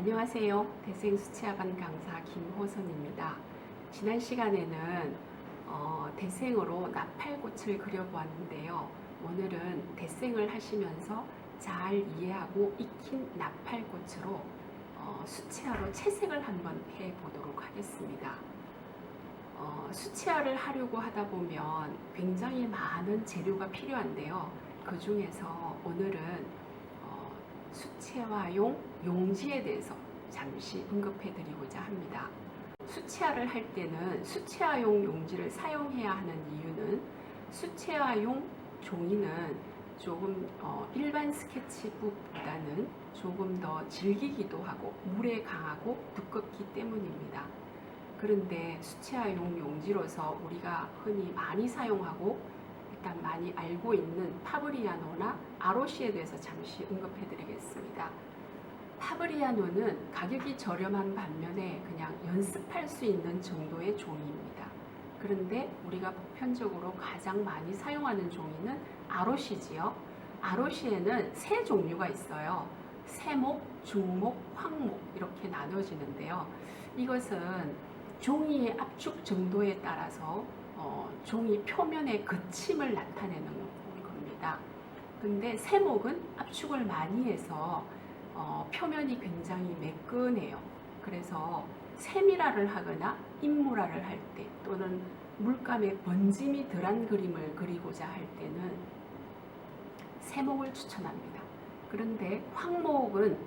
안녕하세요. 대생수채화반 강사 김호선입니다. 지난 시간에는 대생으로 나팔꽃을 그려보았는데요. 오늘은 대생을 하시면서 잘 이해하고 익힌 나팔꽃으로 수채화로 채색을 한번 해보도록 하겠습니다. 수채화를 하려고 하다 보면 굉장히 많은 재료가 필요한데요. 그 중에서 오늘은 수채화용 용지에 대해서 잠시 언급해 드리고자 합니다. 수채화를 할 때는 수채화용 용지를 사용해야 하는 이유는 수채화용 종이는 조금 일반 스케치북보다는 조금 더 질기기도 하고 물에 강하고 두껍기 때문입니다. 그런데 수채화용 용지로서 우리가 흔히 많이 사용하고 일단 많이 알고 있는 파브리아노나 아로시에 대해서 잠시 언급해 드리겠습니다. 파브리아노는 가격이 저렴한 반면에 그냥 연습할 수 있는 정도의 종이입니다. 그런데 우리가 보편적으로 가장 많이 사용하는 종이는 아로시지요. 아로시에는 세 종류가 있어요. 세목, 중목, 황목 이렇게 나눠지는데요. 이것은 종이의 압축 정도에 따라서 종이 표면의 거침을 나타내는 겁니다. 근데 세목은 압축을 많이 해서 표면이 굉장히 매끈해요. 그래서 세밀화를 하거나 인물화를 할 때 또는 물감에 번짐이 덜한 그림을 그리고자 할 때는 세목을 추천합니다. 그런데 황목은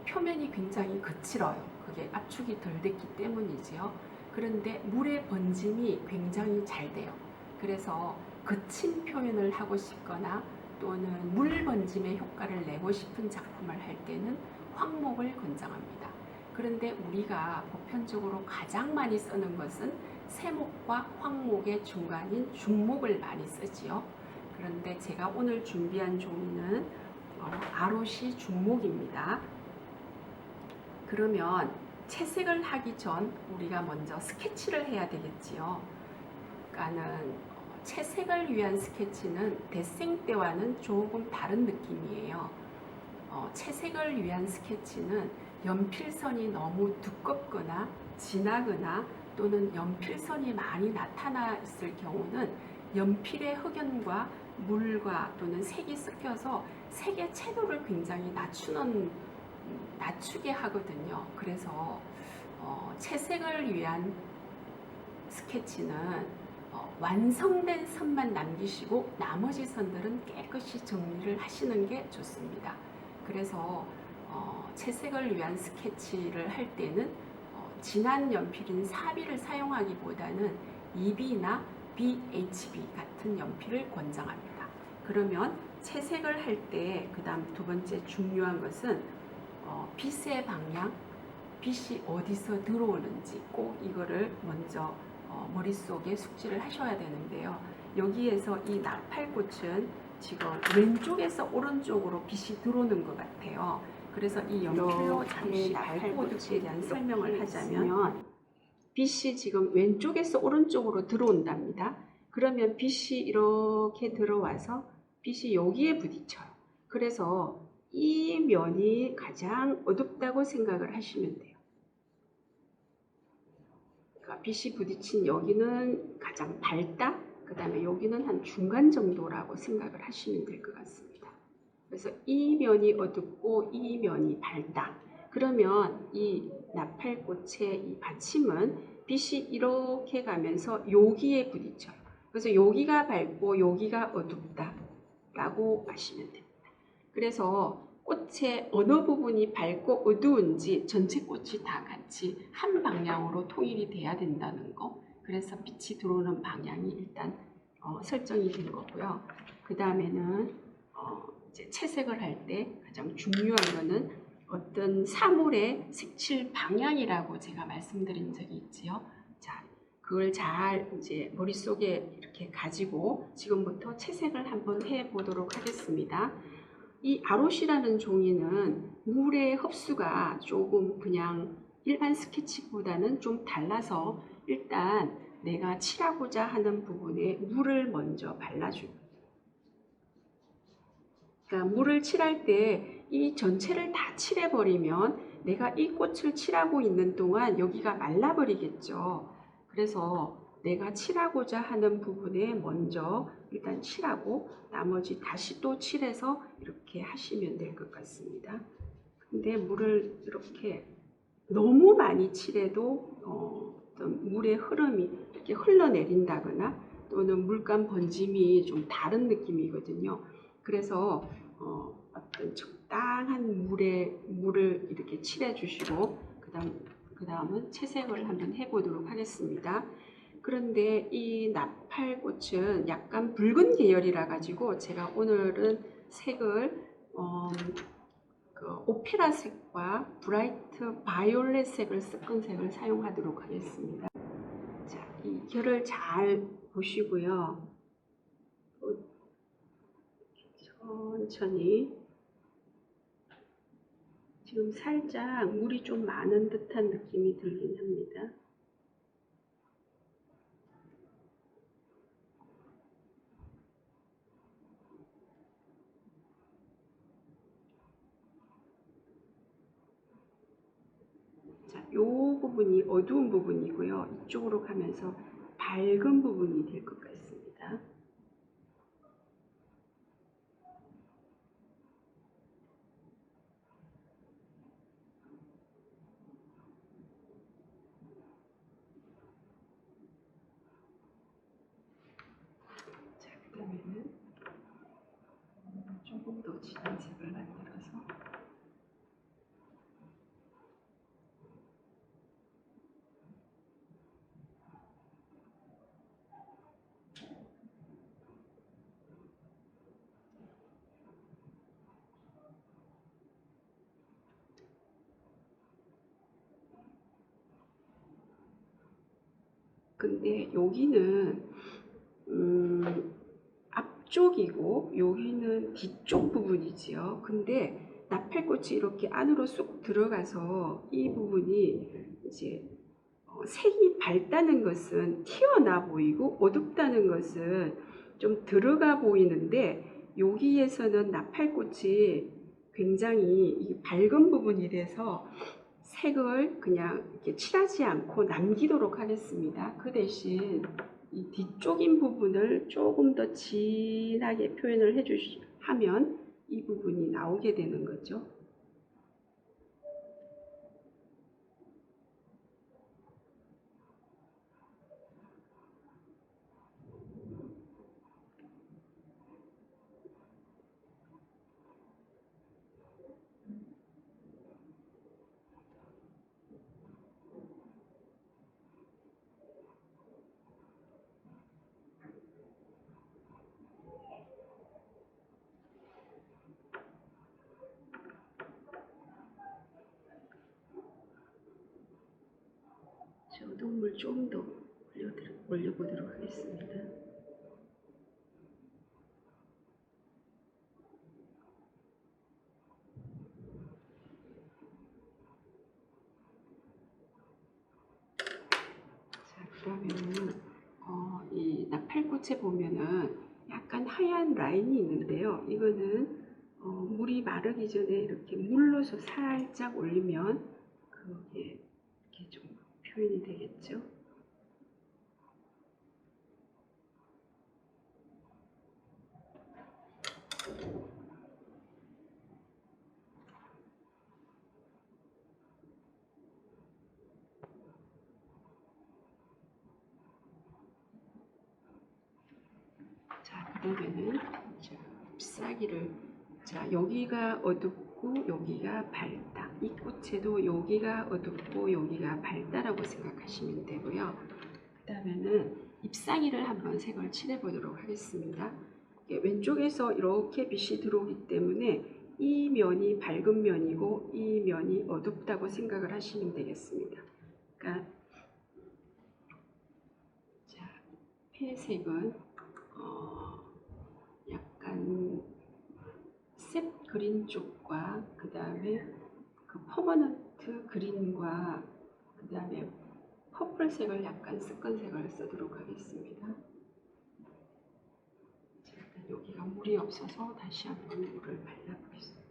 표면이 굉장히 거칠어요. 그게 압축이 덜 됐기 때문이지요. 그런데 물의 번짐이 굉장히 잘 돼요. 그래서 거친 표현을 하고 싶거나 또는 물 번짐의 효과를 내고 싶은 작품을 할 때는 황목을 권장합니다. 그런데 우리가 보편적으로 가장 많이 쓰는 것은 세목과 황목의 중간인 중목을 많이 쓰지요. 그런데 제가 오늘 준비한 종이는 아로시 중목입니다. 그러면 채색을 하기 전 우리가 먼저 스케치를 해야 되겠지요. 그러니까는 채색을 위한 스케치는 데생 때와는 조금 다른 느낌이에요. 채색을 위한 스케치는 연필선이 너무 두껍거나 진하거나 또는 연필선이 많이 나타나 있을 경우는 연필의 흑연과 물과 또는 색이 섞여서 색의 채도를 굉장히 낮추게 하거든요. 그래서 채색을 위한 스케치는 완성된 선만 남기시고 나머지 선들은 깨끗이 정리를 하시는 게 좋습니다. 그래서 채색을 위한 스케치를 할 때는 진한 연필인 4B를 사용하기보다는 2B나 BHB 같은 연필을 권장합니다. 그러면 채색을 할 때 그 다음 두 번째 중요한 것은 빛의 방향, 빛이 어디서 들어오는지 꼭 이거를 먼저 머릿속에 숙지를 하셔야 되는데요. 여기에서 이 나팔꽃은 지금 왼쪽에서 오른쪽으로 빛이 들어오는 것 같아요. 그래서 이 연필로 잠시 나팔꽃에 대한 설명을 하자면 빛이 지금 왼쪽에서 오른쪽으로 들어온답니다. 그러면 빛이 이렇게 들어와서 빛이 여기에 부딪혀요. 그래서 이 면이 가장 어둡다고 생각을 하시면 돼요. 그러니까 빛이 부딪힌 여기는 가장 밝다. 그 다음에 여기는 한 중간 정도라고 생각을 하시면 될 것 같습니다. 그래서 이 면이 어둡고 이 면이 밝다. 그러면 이 나팔꽃의 이 받침은 빛이 이렇게 가면서 여기에 부딪혀요. 그래서 여기가 밝고 여기가 어둡다 라고 하시면 됩니다. 그래서 꽃의 어느 부분이 밝고 어두운지 전체 꽃이 다 같이 한 방향으로 통일이 돼야 된다는 거. 그래서 빛이 들어오는 방향이 일단 설정이 된 거고요. 그 다음에는 이제 채색을 할 때 가장 중요한 거는 어떤 사물의 색칠 방향이라고 제가 말씀드린 적이 있지요. 자, 그걸 잘 이제 머릿속에 이렇게 가지고 지금부터 채색을 한번 해 보도록 하겠습니다. 이 아로시라는 종이는 물의 흡수가 조금 그냥 일반 스케치보다는 좀 달라서 일단 내가 칠하고자 하는 부분에 물을 먼저 발라줍니다. 그러니까 물을 칠할 때 이 전체를 다 칠해버리면 내가 이 꽃을 칠하고 있는 동안 여기가 말라버리겠죠. 그래서 내가 칠하고자 하는 부분에 먼저 일단 칠하고 나머지 다시 또 칠해서 이렇게 하시면 될 것 같습니다. 근데 물을 이렇게 너무 많이 칠해도 어떤 물의 흐름이 이렇게 흘러내린다거나 또는 물감 번짐이 좀 다른 느낌이거든요. 그래서 어떤 적당한 물을 이렇게 칠해 주시고 그 다음은 채색을 한번 해보도록 하겠습니다. 그런데 이 나팔꽃은 약간 붉은 계열이라 가지고 제가 오늘은 색을 그 오페라 색과 브라이트 바이올렛 색을 섞은 색을 사용하도록 하겠습니다. 자, 이 결을 잘 보시고요. 천천히. 지금 살짝 물이 좀 많은 듯한 느낌이 들긴 합니다. 자, 요 부분이 어두운 부분이고요. 이쪽으로 가면서 밝은 부분이 될 것 같습니다. 자, 그 다음에는 조금 더 진한 색을 만들어서 근데 여기는 앞쪽이고 여기는 뒤쪽 부분이지요. 근데 나팔꽃이 이렇게 안으로 쑥 들어가서 이 부분이 이제 색이 밝다는 것은 튀어나 보이고 어둡다는 것은 좀 들어가 보이는데 여기에서는 나팔꽃이 굉장히 밝은 부분이라서 색을 그냥 이렇게 칠하지 않고 남기도록 하겠습니다. 그 대신 이 뒤쪽인 부분을 조금 더 진하게 표현을 하면 이 부분이 나오게 되는 거죠. 저동물 좀 더 올려보도록 하겠습니다. 자, 그러면은 이 나팔꽃에 보면은 약간 하얀 라인이 있는데요. 이거는 물이 마르기 전에 이렇게 물로서 살짝 올리면 그게 이렇게 좀 표현이 되겠죠. 자, 그러면은 자, 잎사귀를 자, 여기가 어둡고 여기가 밝다. 이 꽃에도 여기가 어둡고 여기가 밝다라고 생각하시면 되고요. 그 다음에는 잎사귀를 한번 색을 칠해 보도록 하겠습니다. 왼쪽에서 이렇게 빛이 들어오기 때문에 이 면이 밝은 면이고 이 면이 어둡다고 생각을 하시면 되겠습니다. 그러니까 자, 회색은 약간 셋 그린 쪽과 그 다음에 그 퍼머넌트 그린과 그 다음에 퍼플색을 약간 섞은 색을 쓰도록 하겠습니다. 자, 일단 여기가 물이 없어서 다시 한번 물을 발라보겠습니다.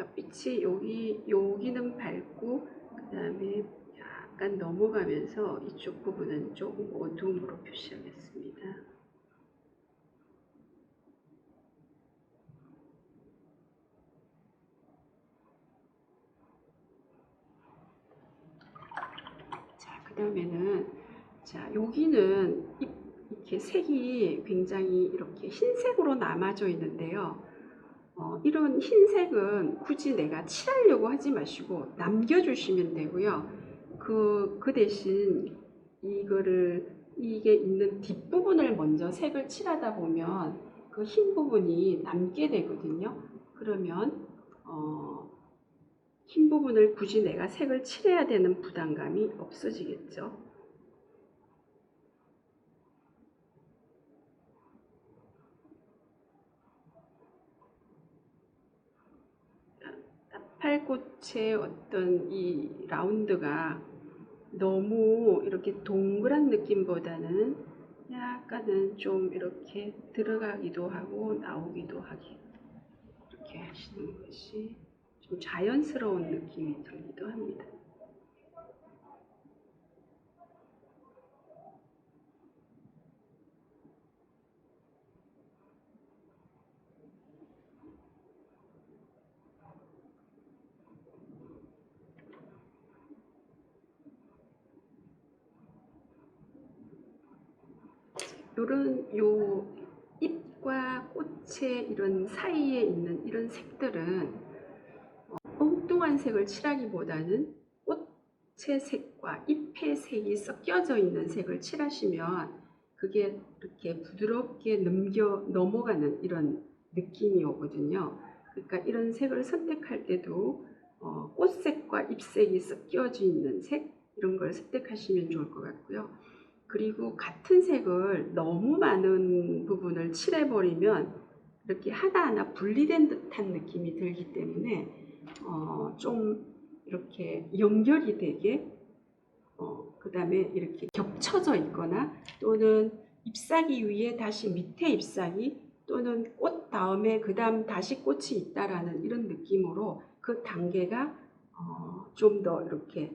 그러니까 빛이 여기는 밝고 그 다음에 약간 넘어가면서 이쪽 부분은 조금 어두움으로 표시하겠습니다. 자, 그 다음에는 자, 여기는 이렇게 색이 굉장히 이렇게 흰색으로 남아져 있는데요. 이런 흰색은 굳이 내가 칠하려고 하지 마시고 남겨주시면 되고요. 그 대신 이게 있는 뒷부분을 먼저 색을 칠하다 보면 그 흰 부분이 남게 되거든요. 그러면 흰 부분을 굳이 내가 색을 칠해야 되는 부담감이 없어지겠죠. 나팔꽃의 어떤 이 라운드가 너무 이렇게 동그란 느낌보다는 약간은 좀 이렇게 들어가기도 하고 나오기도 하게 이렇게 하시는 것이 좀 자연스러운 느낌이 들기도 합니다. 요 잎과 꽃의 이런 사이에 있는 이런 색들은 엉뚱한 색을 칠하기보다는 꽃의 색과 잎의 색이 섞여져 있는 색을 칠하시면 그게 이렇게 부드럽게 넘어가는 이런 느낌이 오거든요. 그러니까 이런 색을 선택할 때도 꽃색과 잎색이 섞여져 있는 색 이런 걸 선택하시면 좋을 것 같고요. 그리고 같은 색을 너무 많은 부분을 칠해버리면 이렇게 하나하나 분리된 듯한 느낌이 들기 때문에 좀 이렇게 연결이 되게 그 다음에 이렇게 겹쳐져 있거나 또는 잎사귀 위에 다시 밑에 잎사귀 또는 꽃 다음에 그 다음 다시 꽃이 있다라는 이런 느낌으로 그 단계가 좀 더 이렇게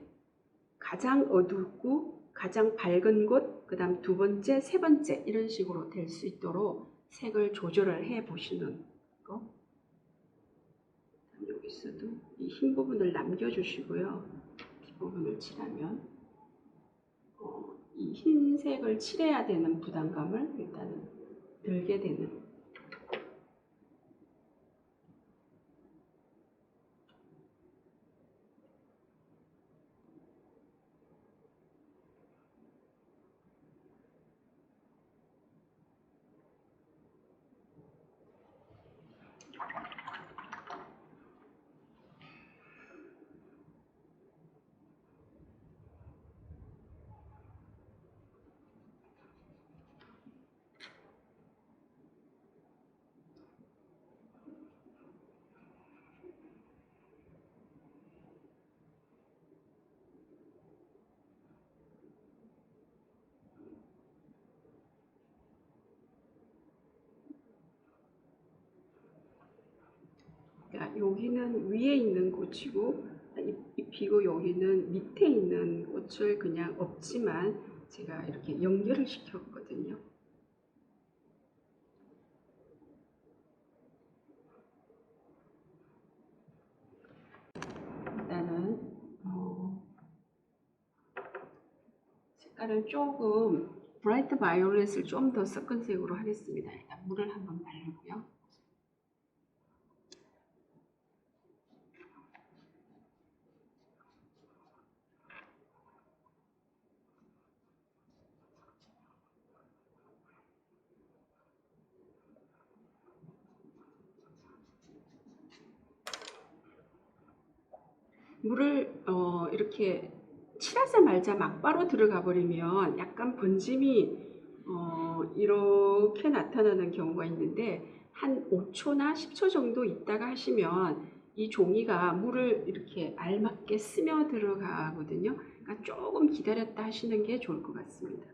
가장 어둡고 가장 밝은 곳, 그 다음 두 번째, 세 번째 이런 식으로 될 수 있도록 색을 조절을 해 보시는 거. 여기서도 이 흰 부분을 남겨주시고요. 뒷부분을 칠하면 이 흰색을 칠해야 되는 부담감을 일단은 들게 되는 그러니까 여기는 위에 있는 꽃이고 잎이고 여기는 밑에 있는 꽃을 그냥 없지만 제가 이렇게 연결을 시켰거든요. 일단은 색깔을 조금 브라이트 바이올렛을 좀 더 섞은 색으로 하겠습니다. 일단 물을 한번 바르고요. 물을 이렇게 칠하자마자 막바로 들어가 버리면 약간 번짐이 이렇게 나타나는 경우가 있는데 한 5초나 10초 정도 있다가 하시면 이 종이가 물을 이렇게 알맞게 스며 들어가거든요. 그러니까 조금 기다렸다 하시는 게 좋을 것 같습니다.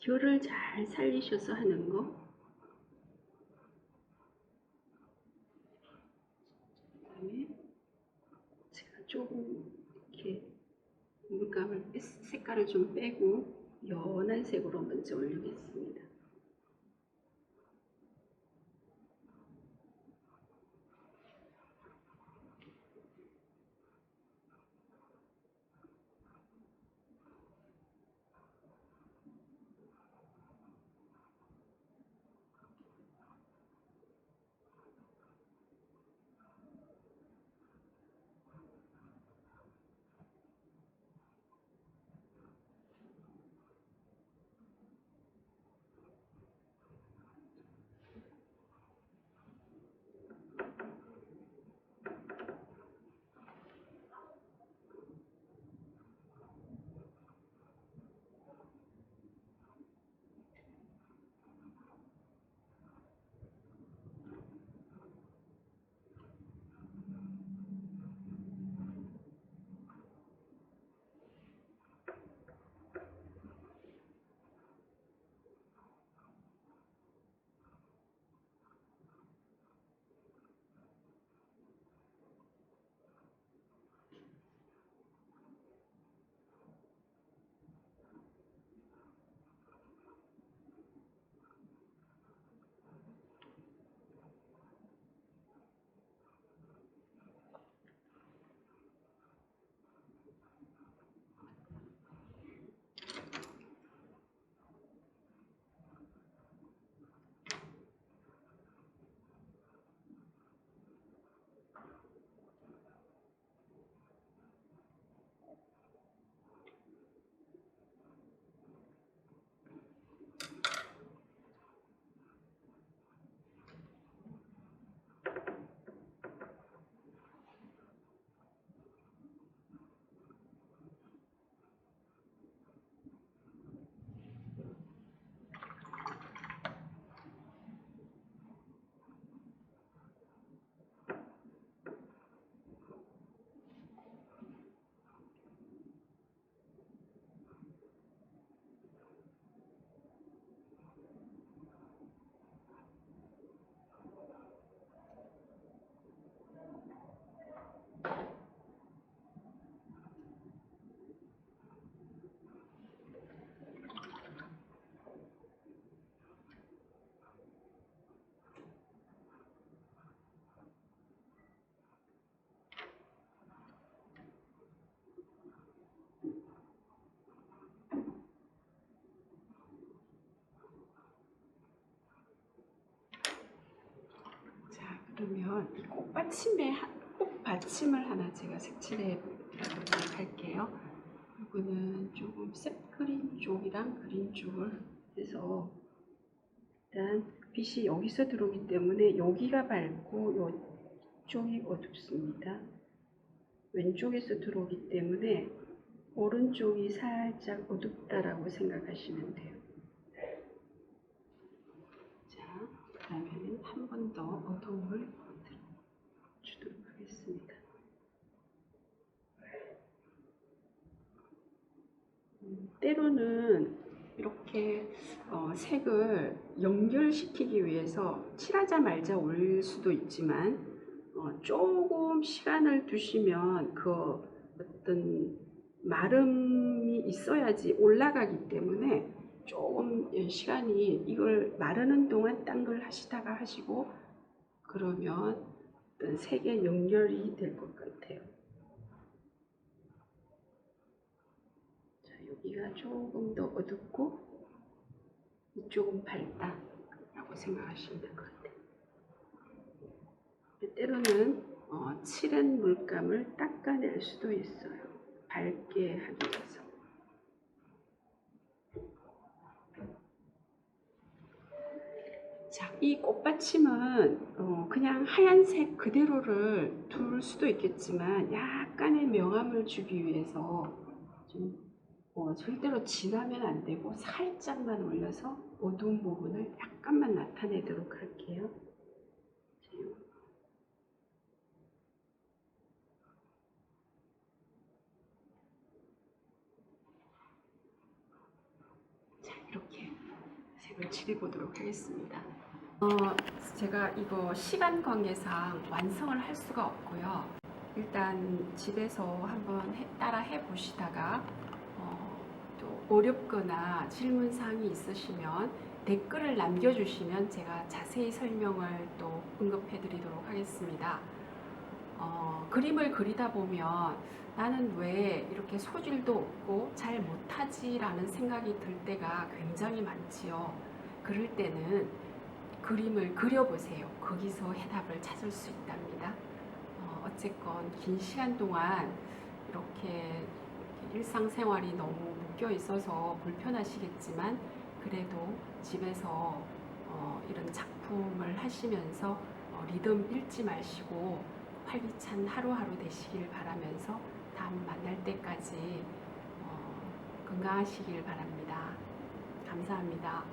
결을 잘 살리셔서 하는 거. 그다음에 제가 조금 이렇게 물감을 색깔을 좀 빼고 연한 색으로 먼저 올리겠습니다. 그러면 이 꽃받침을 하나 제가 색칠해 보도록 할게요. 이거는 조금 셉그린 쪽이랑 그린 쪽을 해서 일단 빛이 여기서 들어오기 때문에 여기가 밝고 이쪽이 어둡습니다. 왼쪽에서 들어오기 때문에 오른쪽이 살짝 어둡다라고 생각하시면 돼요. 자, 그러면 한 번 더 어두움을 주도록 하겠습니다. 때로는 이렇게 색을 연결시키기 위해서 칠하자마자 올 수도 있지만 조금 시간을 두시면 그 어떤 마름이 있어야지 올라가기 때문에 조금 시간이 이걸 마르는 동안 딴 걸 하시다가 하시고 그러면 어떤 색의 연결이 될 것 같아요. 자, 여기가 조금 더 어둡고 이쪽은 밝다라고 생각하시면 될 것 같아요. 때로는 칠한 물감을 닦아낼 수도 있어요. 밝게 하기 위해서. 자, 이 꽃받침은 그냥 하얀색 그대로를 둘 수도 있겠지만 약간의 명암을 주기 위해서 좀 절대로 진하면 안 되고 살짝만 올려서 어두운 부분을 약간만 나타내도록 할게요. 자, 이렇게 색을 칠해보도록 하겠습니다. 제가 이거 시간 관계상 완성을 할 수가 없고요. 일단 집에서 한번 따라 해보시다가 또 어렵거나 질문사항이 있으시면 댓글을 남겨주시면 제가 자세히 설명을 또 언급해드리도록 하겠습니다. 그림을 그리다 보면 나는 왜 이렇게 소질도 없고 잘 못하지 라는 생각이 들 때가 굉장히 많지요. 그럴 때는 그림을 그려보세요. 거기서 해답을 찾을 수 있답니다. 어쨌건 긴 시간 동안 이렇게 일상생활이 너무 묶여 있어서 불편하시겠지만 그래도 집에서 이런 작품을 하시면서 리듬 잃지 마시고 활기찬 하루하루 되시길 바라면서 다음 만날 때까지 건강하시길 바랍니다. 감사합니다.